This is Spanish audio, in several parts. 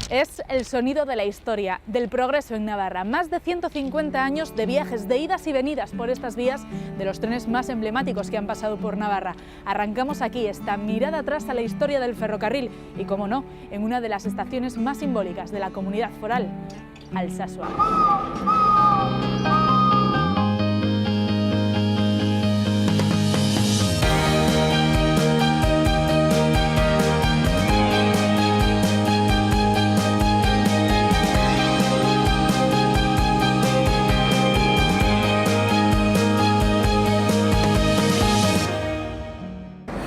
Es el sonido de la historia, del progreso en Navarra. Más de 150 años de viajes, de idas y venidas por estas vías de los trenes más emblemáticos que han pasado por Navarra. Arrancamos aquí esta mirada atrás a la historia del ferrocarril y, como no, en una de las estaciones más simbólicas de la comunidad foral, Alsasua.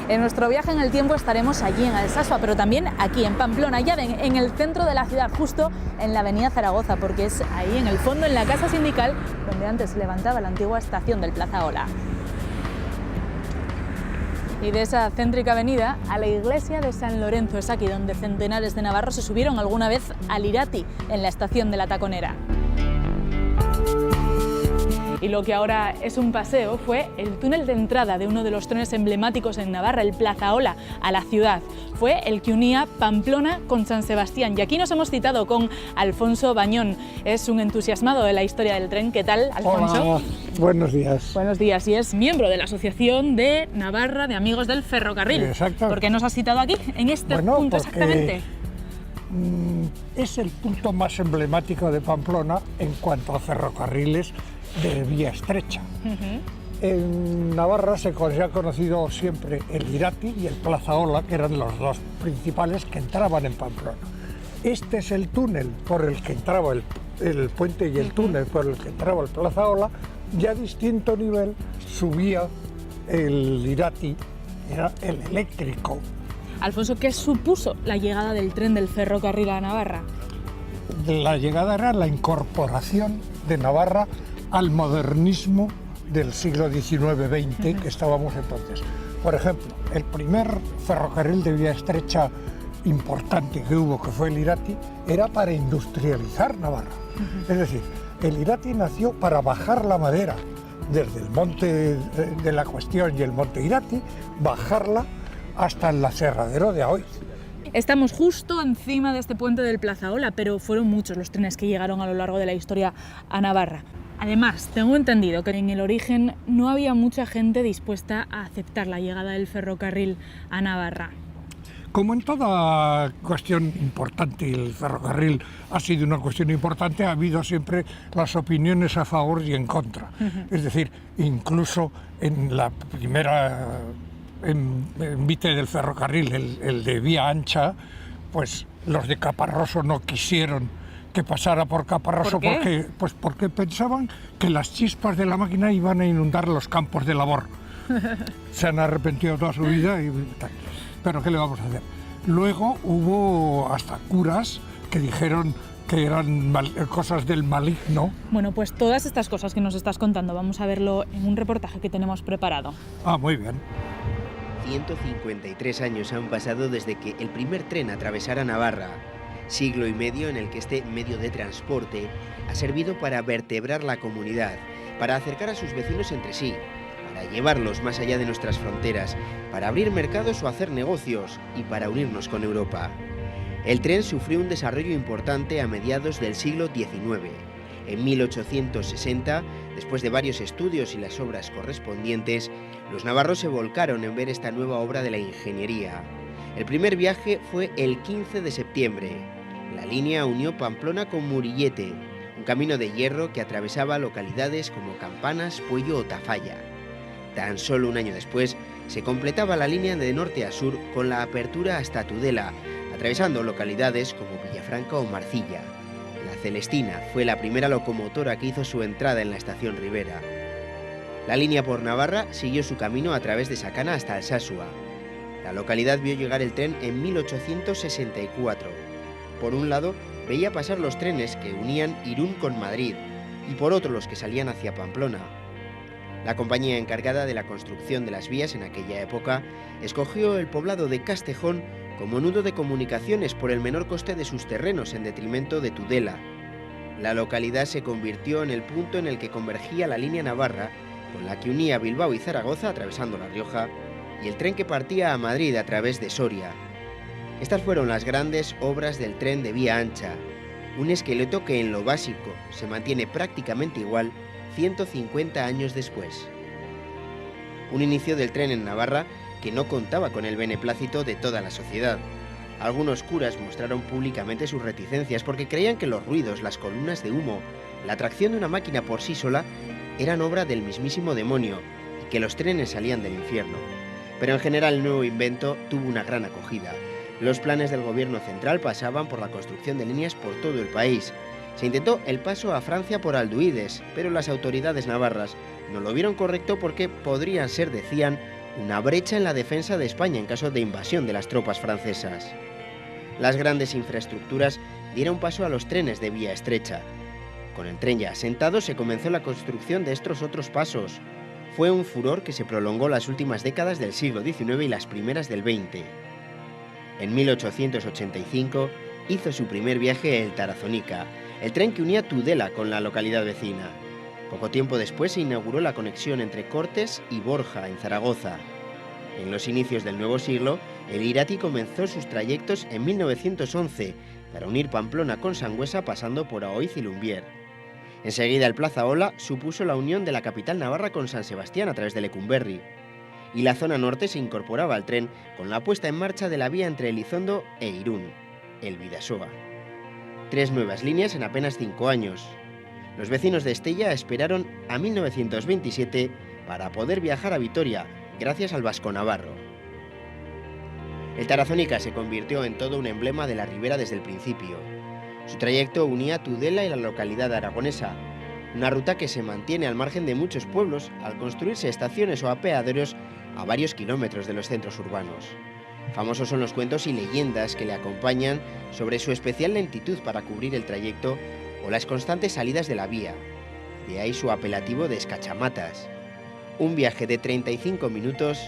En nuestro viaje en el tiempo estaremos allí en Alsasua, pero también aquí en Pamplona, ya ven, en el centro de la ciudad, justo en la avenida Zaragoza, porque es ahí en el fondo, en la casa sindical, donde antes se levantaba la antigua estación del Plaza Ola. Y de esa céntrica avenida a la iglesia de San Lorenzo, es aquí donde centenares de navarros se subieron alguna vez al Irati, en la estación de la Taconera. Y lo que ahora es un paseo fue el túnel de entrada de uno de los trenes emblemáticos en Navarra, el Plaza Ola, a la ciudad. Fue el que unía Pamplona con San Sebastián. Y aquí nos hemos citado con Alfonso Bañón. Es un entusiasmado de la historia del tren. ¿Qué tal, Alfonso? Hola, buenos días. Buenos días. Y es miembro de la Asociación de Navarra de Amigos del Ferrocarril. Exacto. ¿Por qué nos has citado aquí, en este punto exactamente? Es el punto más emblemático de Pamplona en cuanto a ferrocarriles de vía estrecha. En Navarra se ha conocido siempre el Irati y el Plaza Ola, que eran los dos principales que entraban en Pamplona. Este es el túnel por el que entraba el puente y el túnel por el que entraba el Plaza Ola, y a distinto nivel subía el Irati, era el eléctrico. Alfonso, ¿qué supuso la llegada del tren del ferrocarril a Navarra? La llegada era la incorporación de Navarra al modernismo del siglo XIX-XX que estábamos entonces. Por ejemplo, el primer ferrocarril de vía estrecha importante que hubo, que fue el Irati, era para industrializar Navarra. Es decir, el Irati nació para bajar la madera desde el monte de la Cuestión y el monte Irati, bajarla hasta el aserradero de Aoiz. Estamos justo encima de este puente del Plaza Ola, pero fueron muchos los trenes que llegaron a lo largo de la historia a Navarra. Además, tengo entendido que en el origen no había mucha gente dispuesta a aceptar la llegada del ferrocarril a Navarra. Como en toda cuestión importante, el ferrocarril ha sido una cuestión importante, ha habido siempre las opiniones a favor y en contra. Es decir, incluso en la primera envite del ferrocarril, el de vía ancha, pues los de Caparroso no quisieron que pasara por Caparroso. ¿Por qué? Porque pensaban que las chispas de la máquina iban a inundar los campos de labor. Se han arrepentido toda su vida y tal. Pero ¿qué le vamos a hacer? Luego hubo hasta curas que dijeron que eran cosas del maligno. Bueno, pues todas estas cosas que nos estás contando vamos a verlo en un reportaje que tenemos preparado. Ah, muy bien. 153 años han pasado desde que el primer tren atravesara Navarra. Siglo y medio en el que este medio de transporte ha servido para vertebrar la comunidad, para acercar a sus vecinos entre sí, para llevarlos más allá de nuestras fronteras, para abrir mercados o hacer negocios y para unirnos con Europa. El tren sufrió un desarrollo importante a mediados del siglo XIX. En 1860, después de varios estudios y las obras correspondientes, los navarros se volcaron en ver esta nueva obra de la ingeniería. El primer viaje fue el 15 de septiembre. La línea unió Pamplona con Murillete, un camino de hierro que atravesaba localidades como Campanas, Puello o Tafalla. Tan solo un año después, se completaba la línea de norte a sur con la apertura hasta Tudela, atravesando localidades como Villafranca o Marcilla. La Celestina fue la primera locomotora que hizo su entrada en la estación Ribera. La línea por Navarra siguió su camino a través de Sacana hasta Alsasua. La localidad vio llegar el tren en 1864. Por un lado, veía pasar los trenes que unían Irún con Madrid y por otro los que salían hacia Pamplona. La compañía encargada de la construcción de las vías en aquella época escogió el poblado de Castejón como nudo de comunicaciones por el menor coste de sus terrenos en detrimento de Tudela. La localidad se convirtió en el punto en el que convergía la línea navarra, con la que unía Bilbao y Zaragoza atravesando La Rioja, y el tren que partía a Madrid a través de Soria. Estas fueron las grandes obras del tren de vía ancha, un esqueleto que en lo básico se mantiene prácticamente igual 150 años después. Un inicio del tren en Navarra que no contaba con el beneplácito de toda la sociedad. Algunos curas mostraron públicamente sus reticencias porque creían que los ruidos, las columnas de humo, la atracción de una máquina por sí sola eran obra del mismísimo demonio y que los trenes salían del infierno. Pero en general el nuevo invento tuvo una gran acogida. Los planes del gobierno central pasaban por la construcción de líneas por todo el país. Se intentó el paso a Francia por Alduides, pero las autoridades navarras no lo vieron correcto porque podría ser, decían, una brecha en la defensa de España en caso de invasión de las tropas francesas. Las grandes infraestructuras dieron paso a los trenes de vía estrecha. Con el tren ya asentado se comenzó la construcción de estos otros pasos. Fue un furor que se prolongó las últimas décadas del siglo XIX y las primeras del XX. En 1885 hizo su primer viaje el Tarazónica, el tren que unía Tudela con la localidad vecina. Poco tiempo después se inauguró la conexión entre Cortes y Borja, en Zaragoza. En los inicios del nuevo siglo, el Irati comenzó sus trayectos en 1911 para unir Pamplona con Sangüesa pasando por Aoiz y Lumbier. Enseguida el Plazaola supuso la unión de la capital navarra con San Sebastián a través de Lecumberri. Y la zona norte se incorporaba al tren con la puesta en marcha de la vía entre Elizondo e Irún, el Bidasoa. 3 nuevas líneas en apenas 5 años. Los vecinos de Estella esperaron a 1927 para poder viajar a Vitoria, gracias al vasco-navarro. El Tarazónica se convirtió en todo un emblema de la ribera desde el principio. Su trayecto unía Tudela y la localidad aragonesa, una ruta que se mantiene al margen de muchos pueblos al construirse estaciones o apeaderos a varios kilómetros de los centros urbanos. Famosos son los cuentos y leyendas que le acompañan sobre su especial lentitud para cubrir el trayecto o las constantes salidas de la vía. De ahí su apelativo de escachamatas. Un viaje de 35 minutos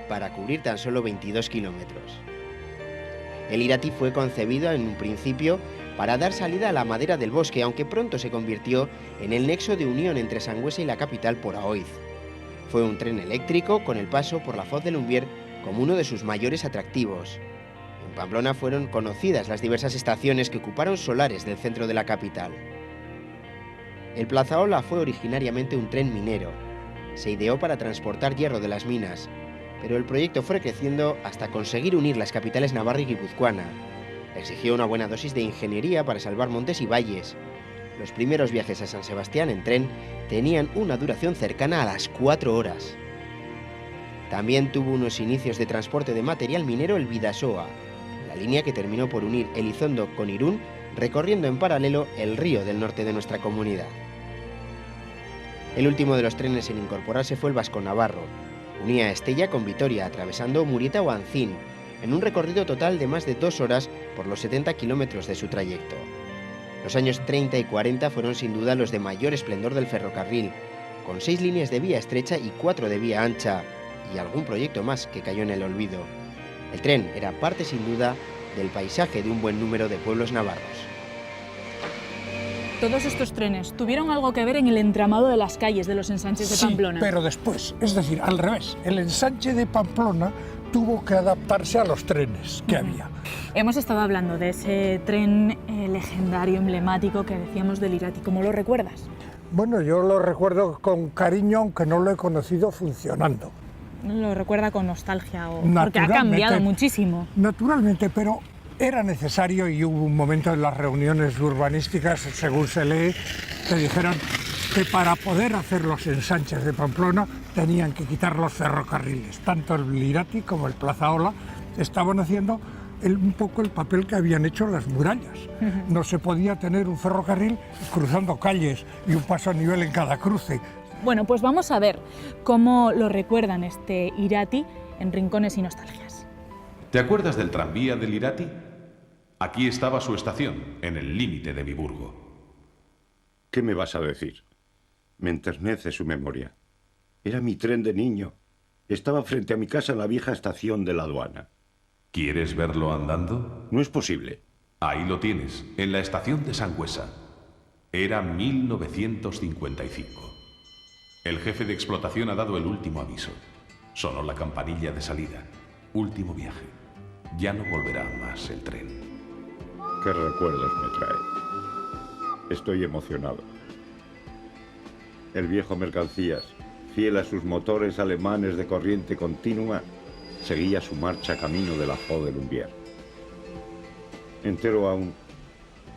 para cubrir tan solo 22 kilómetros. El Irati fue concebido en un principio para dar salida a la madera del bosque, aunque pronto se convirtió en el nexo de unión entre Sangüesa y la capital por Aoiz. Fue un tren eléctrico con el paso por la Foz de Lumbier como uno de sus mayores atractivos. En Pamplona fueron conocidas las diversas estaciones que ocuparon solares del centro de la capital. El Plazaola fue originariamente un tren minero. Se ideó para transportar hierro de las minas, pero el proyecto fue creciendo hasta conseguir unir las capitales navarra y guipuzcoana. Exigió una buena dosis de ingeniería para salvar montes y valles. Los primeros viajes a San Sebastián en tren tenían una duración cercana a las 4 horas. También tuvo unos inicios de transporte de material minero el Bidasoa, la línea que terminó por unir Elizondo con Irún, recorriendo en paralelo el río del norte de nuestra comunidad. El último de los trenes en incorporarse fue el vasco-navarro. Unía Estella con Vitoria, atravesando Murieta o Ancín, en un recorrido total de más de 2 horas por los 70 kilómetros de su trayecto. Los años 30 y 40 fueron sin duda los de mayor esplendor del ferrocarril, con 6 líneas de vía estrecha y 4 de vía ancha, y algún proyecto más que cayó en el olvido. El tren era parte sin duda del paisaje de un buen número de pueblos navarros. Todos estos trenes tuvieron algo que ver en el entramado de las calles de los ensanches de Pamplona. Sí, pero después, es decir, al revés. El ensanche de Pamplona tuvo que adaptarse a los trenes que había. Hemos estado hablando de ese tren legendario, emblemático que decíamos del Irati. ¿Cómo lo recuerdas? Bueno, yo lo recuerdo con cariño, aunque no lo he conocido funcionando. Lo recuerda con nostalgia, porque ha cambiado muchísimo. Naturalmente, pero era necesario y hubo un momento en las reuniones urbanísticas, según se lee, que dijeron que para poder hacer los ensanches de Pamplona tenían que quitar los ferrocarriles. Tanto el Irati como el Plazaola estaban haciendo un poco el papel que habían hecho las murallas. No se podía tener un ferrocarril cruzando calles y un paso a nivel en cada cruce. Bueno, pues vamos a ver cómo lo recuerdan este Irati en Rincones y Nostalgias. ¿Te acuerdas del tranvía del Irati? Aquí estaba su estación, en el límite de Viburgo. ¿Qué me vas a decir? Me enternece su memoria. Era mi tren de niño. Estaba frente a mi casa en la vieja estación de la aduana. ¿Quieres verlo andando? No es posible. Ahí lo tienes, en la estación de Sangüesa. Era 1955. El jefe de explotación ha dado el último aviso. Sonó la campanilla de salida. Último viaje. ya no volverá más el tren. ¿Qué recuerdos me trae? Estoy emocionado. El viejo Mercancías, fiel a sus motores alemanes de corriente continua, seguía su marcha camino de la Faux de Lumbier. Entero aún,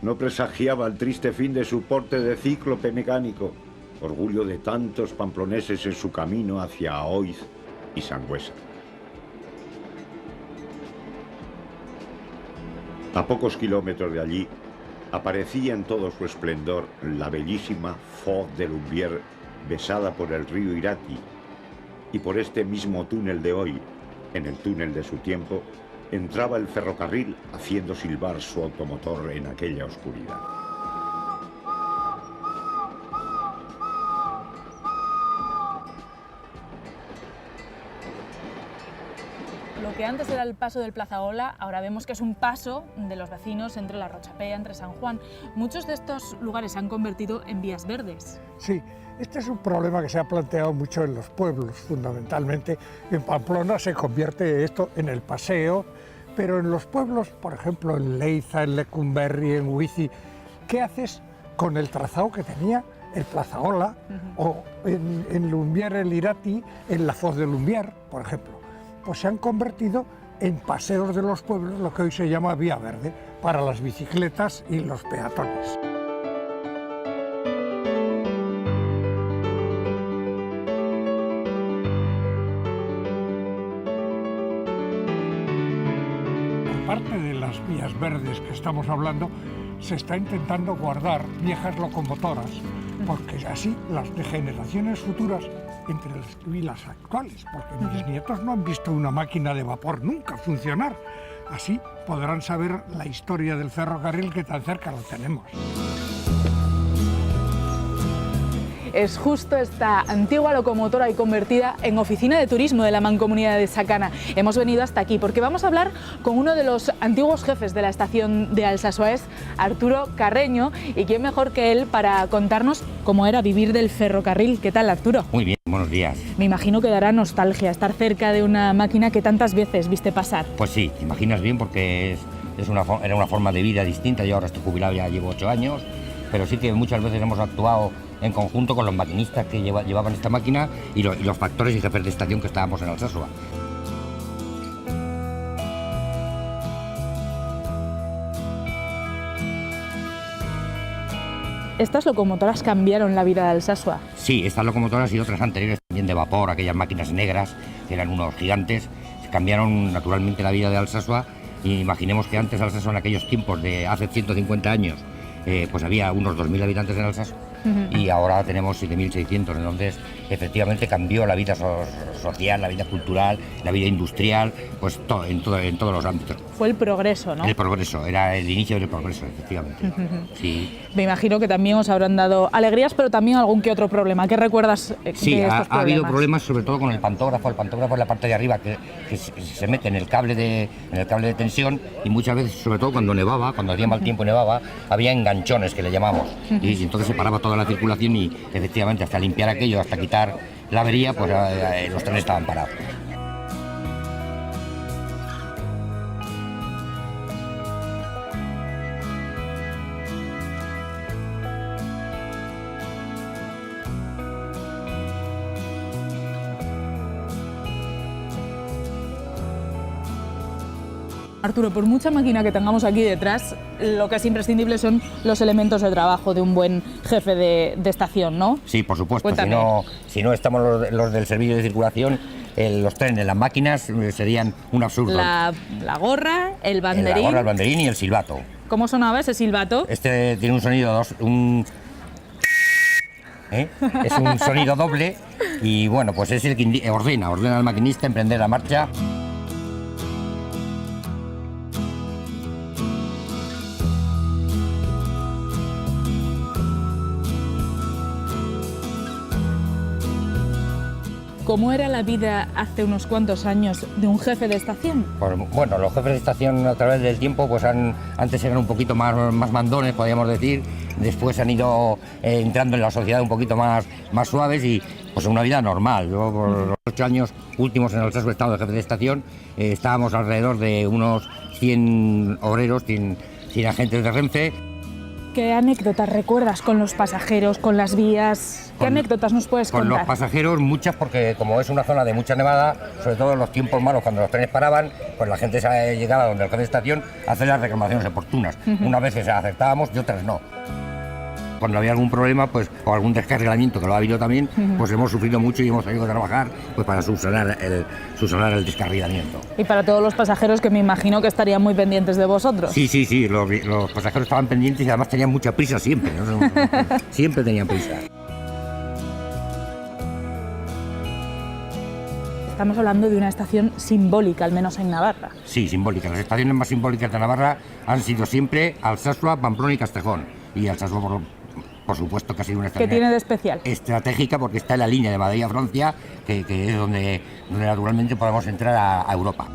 no presagiaba el triste fin de su porte de cíclope mecánico, orgullo de tantos pamploneses en su camino hacia Aoiz y Sangüesa. A pocos kilómetros de allí, aparecía en todo su esplendor la bellísima Faux de Lumbier, besada por el río Irati, y por este mismo túnel de hoy, en el túnel de su tiempo, entraba el ferrocarril haciendo silbar su automotor en aquella oscuridad. Lo que antes era el paso del Plazaola, ahora vemos que es un paso de los vecinos entre la Rochapea, entre San Juan. Muchos de estos lugares se han convertido en vías verdes. Sí, este es un problema que se ha planteado mucho en los pueblos, fundamentalmente. En Pamplona se convierte esto en el paseo, pero en los pueblos, por ejemplo, en Leiza, en Lecumberri, en Huici, ¿qué haces con el trazado que tenía el Plazaola o en Lumbier el Irati, en la Faux de Lumbier, por ejemplo? Pues se han convertido en paseos de los pueblos, lo que hoy se llama vía verde, para las bicicletas y los peatones. Aparte de las vías verdes que estamos hablando, se está intentando guardar viejas locomotoras, porque así las de generaciones futuras entre las actuales, porque mis nietos no han visto una máquina de vapor nunca funcionar. Así podrán saber la historia del ferrocarril que tan cerca lo tenemos. Es justo esta antigua locomotora y convertida en oficina de turismo de la Mancomunidad de Sacana. Hemos venido hasta aquí porque vamos a hablar con uno de los antiguos jefes de la estación de Alsasoés, Arturo Carreño, y quién mejor que él para contarnos cómo era vivir del ferrocarril. ¿Qué tal, Arturo? Muy bien, buenos días. Me imagino que dará nostalgia estar cerca de una máquina que tantas veces viste pasar. Pues sí, te imaginas bien porque era una forma de vida distinta. Yo ahora estoy jubilado, ya llevo 8 años, pero sí que muchas veces hemos actuado en conjunto con los maquinistas que llevaban esta máquina y los factores y jefes de estación que estábamos en Alsasua. ¿Estas locomotoras cambiaron la vida de Alsasua? Sí, estas locomotoras y otras anteriores también de vapor, aquellas máquinas negras, que eran unos gigantes, cambiaron naturalmente la vida de Alsasua. Y imaginemos que antes Alsasua, en aquellos tiempos de hace 150 años, pues había unos 2.000 habitantes en Alsasua. Y ahora tenemos 7.600, entonces efectivamente cambió la vida social, la vida cultural, la vida industrial, pues en todos los ámbitos. Fue el progreso, ¿no? El progreso, era el inicio del progreso, efectivamente. Sí. Me imagino que también os habrán dado alegrías, pero también algún que otro problema. ¿Qué recuerdas de estos problemas? Ha habido problemas sobre todo con el pantógrafo. El pantógrafo es la parte de arriba que se mete en el cable de tensión, y muchas veces, sobre todo cuando nevaba, cuando hacía mal tiempo y nevaba, había enganchones que le llamamos, y entonces se paraba toda la circulación y efectivamente hasta limpiar aquello, hasta quitar la avería, pues los trenes estaban parados. Arturo, por mucha máquina que tengamos aquí detrás, lo que es imprescindible son los elementos de trabajo de un buen jefe de estación, ¿no? Sí, por supuesto. Cuéntame. Si no estamos los del servicio de circulación, los trenes, las máquinas serían un absurdo. La gorra, el banderín. La gorra, el banderín y el silbato. ¿Cómo sonaba ese silbato? Este tiene un sonido es un sonido doble, y bueno, pues es el que ordena al maquinista emprender la marcha. ¿Cómo era la vida hace unos cuantos años de un jefe de estación? Pues, bueno, los jefes de estación a través del tiempo pues antes eran un poquito más mandones, podríamos decir, después han ido entrando en la sociedad un poquito más suaves y pues una vida normal. Yo por los 8 años últimos en el Alsasua estado de jefe de estación estábamos alrededor de unos 100 obreros, 100 agentes de Renfe. ¿Qué anécdotas recuerdas con los pasajeros, con las vías? ¿Qué anécdotas nos puedes contar? Con los pasajeros muchas, porque como es una zona de mucha nevada, sobre todo en los tiempos malos cuando los trenes paraban, pues la gente se llegaba donde el jefe de estación a hacer las reclamaciones oportunas. Unas veces acertábamos y otras no. Cuando había algún problema, pues, o algún descarrilamiento, que lo ha habido también, pues hemos sufrido mucho y hemos tenido que trabajar pues, para subsanar el descarrilamiento. Y para todos los pasajeros que me imagino que estarían muy pendientes de vosotros. Sí, los pasajeros estaban pendientes y además tenían mucha prisa siempre, ¿no? Siempre tenían prisa. Estamos hablando de una estación simbólica, al menos en Navarra. Sí, simbólica. Las estaciones más simbólicas de Navarra han sido siempre Alsasua, Pamplona y Castejón. Y Alsasua, por supuesto, que ha sido una estación. ¿Qué tiene de especial? Estratégica, porque está en la línea de Madrid a Francia, que es donde naturalmente podemos entrar a Europa.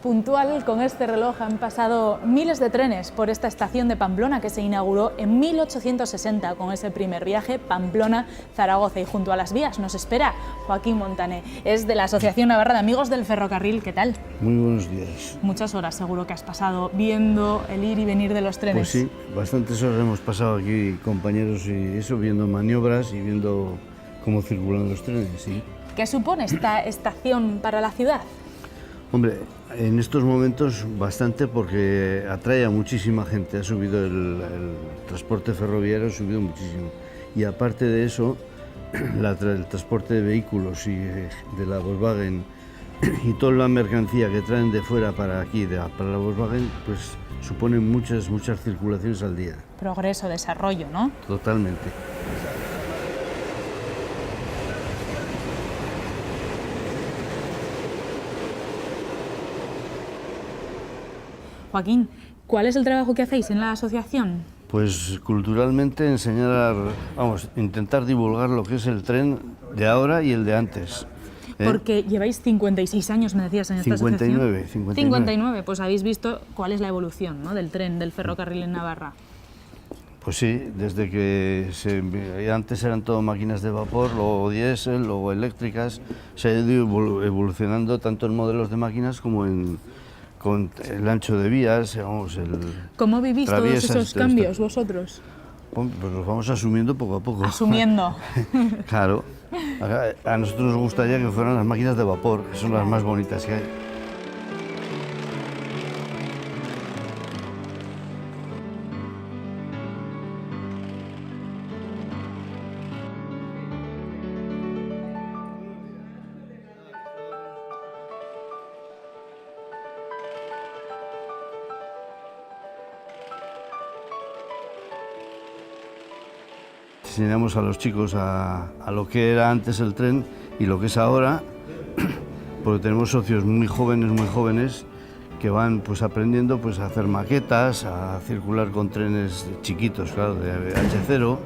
Puntual con este reloj han pasado miles de trenes por esta estación de Pamplona que se inauguró en 1860 con ese primer viaje Pamplona-Zaragoza, y junto a las vías nos espera Joaquín Montané, es de la Asociación Navarra de Amigos del Ferrocarril. ¿Qué tal? Muy buenos días. Muchas horas seguro que has pasado viendo el ir y venir de los trenes. Pues sí, bastantes horas hemos pasado aquí, compañeros, y eso, viendo maniobras y viendo cómo circulan los trenes, sí. ¿Qué supone esta estación para la ciudad? Hombre, en estos momentos bastante, porque atrae a muchísima gente, ha subido el transporte ferroviario, ha subido muchísimo. Y aparte de eso, el transporte de vehículos y de la Volkswagen y toda la mercancía que traen de fuera para aquí, para la Volkswagen, pues suponen muchas circulaciones al día. Progreso, desarrollo, ¿no? Totalmente. Joaquín, ¿cuál es el trabajo que hacéis en la asociación? Pues culturalmente enseñar, intentar divulgar lo que es el tren de ahora y el de antes. Porque lleváis 56 años, me decías, en esta 59, asociación. 59, pues habéis visto cuál es la evolución, ¿no?, del tren, del ferrocarril en Navarra. Pues sí, desde que antes eran todo máquinas de vapor, luego diésel, luego eléctricas, se ha ido evolucionando tanto en modelos de máquinas como con el ancho de vías, ¿Cómo vivís todos esos cambios vosotros? Pues los vamos asumiendo poco a poco. Asumiendo. Claro. A nosotros nos gustaría que fueran las máquinas de vapor, que son las más bonitas que hay. Enseñamos a los chicos a lo que era antes el tren y lo que es ahora, porque tenemos socios muy jóvenes, que van pues aprendiendo pues a hacer maquetas, a circular con trenes chiquitos, claro, de H0,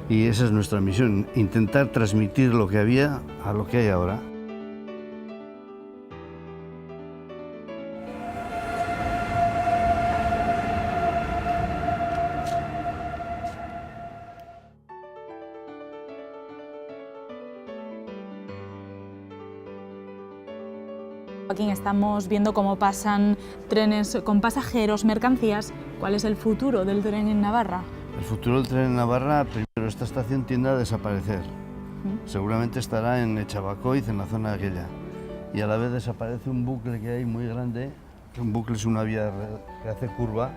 y esa es nuestra misión, intentar transmitir lo que había a lo que hay ahora. Joaquín, estamos viendo cómo pasan trenes con pasajeros, mercancías. ¿Cuál es el futuro del tren en Navarra? El futuro del tren en Navarra, primero, esta estación tiende a desaparecer. Seguramente estará en Echabacoiz, en la zona aquella. Y a la vez desaparece un bucle que hay muy grande. Un bucle es una vía que hace curva,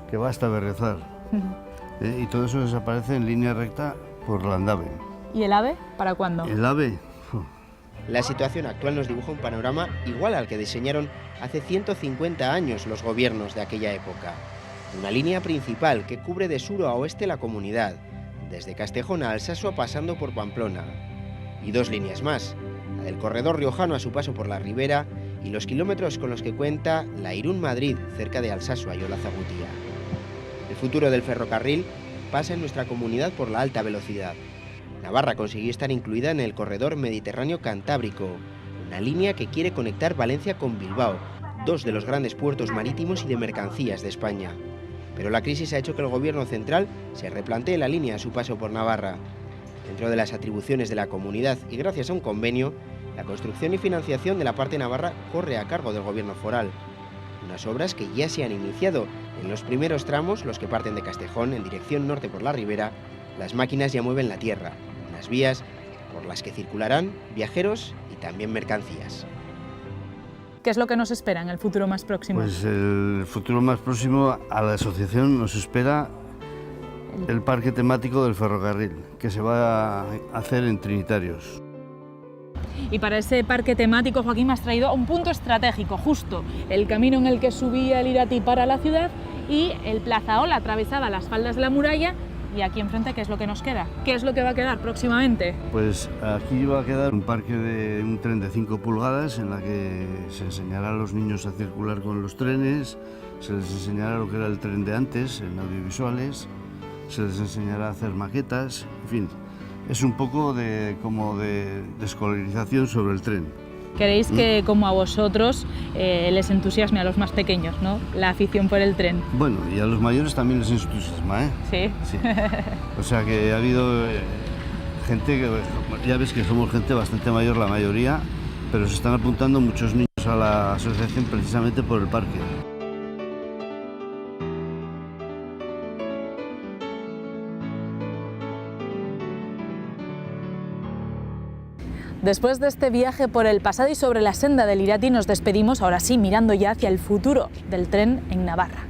que va hasta Berrezar. Y todo eso desaparece en línea recta por Landaven. ¿Y el AVE para cuándo? El AVE. La situación actual nos dibuja un panorama igual al que diseñaron hace 150 años los gobiernos de aquella época. Una línea principal que cubre de sur a oeste la comunidad, desde Castejón a Alsasua pasando por Pamplona. Y 2 líneas más, la del corredor riojano a su paso por la Ribera y los kilómetros con los que cuenta la Irún-Madrid, cerca de Alsasua y Olazagutía. El futuro del ferrocarril pasa en nuestra comunidad por la alta velocidad. Navarra consiguió estar incluida en el corredor Mediterráneo-Cantábrico, una línea que quiere conectar Valencia con Bilbao, 2 de los grandes puertos marítimos y de mercancías de España. Pero la crisis ha hecho que el gobierno central se replantee la línea a su paso por Navarra. Dentro de las atribuciones de la comunidad y gracias a un convenio, la construcción y financiación de la parte navarra corre a cargo del gobierno foral. Unas obras que ya se han iniciado. En los primeros tramos, los que parten de Castejón en dirección norte por la Ribera, las máquinas ya mueven la tierra, unas vías por las que circularán viajeros y también mercancías. ¿Qué es lo que nos espera en el futuro más próximo? Pues el futuro más próximo a la asociación nos espera el parque temático del ferrocarril, que se va a hacer en Trinitarios. Y para ese parque temático, Joaquín, me has traído un punto estratégico, justo el camino en el que subía el Irati para la ciudad y el Plazaola atravesaba las faldas de la muralla. Y aquí enfrente, ¿qué es lo que nos queda? ¿Qué es lo que va a quedar próximamente? Pues aquí va a quedar un parque de un tren de 5 pulgadas en la que se enseñará a los niños a circular con los trenes, se les enseñará lo que era el tren de antes, en audiovisuales, se les enseñará a hacer maquetas, en fin, es un poco como de escolarización sobre el tren. Queréis que, como a vosotros, les entusiasme a los más pequeños, ¿no? La afición por el tren. Bueno, y a los mayores también les entusiasma, ¿eh? Sí. Sí. O sea que ha habido gente que, ya ves que somos gente bastante mayor la mayoría, pero se están apuntando muchos niños a la asociación precisamente por el parque. Después de este viaje por el pasado y sobre la senda del Irati nos despedimos, ahora sí, mirando ya hacia el futuro del tren en Navarra.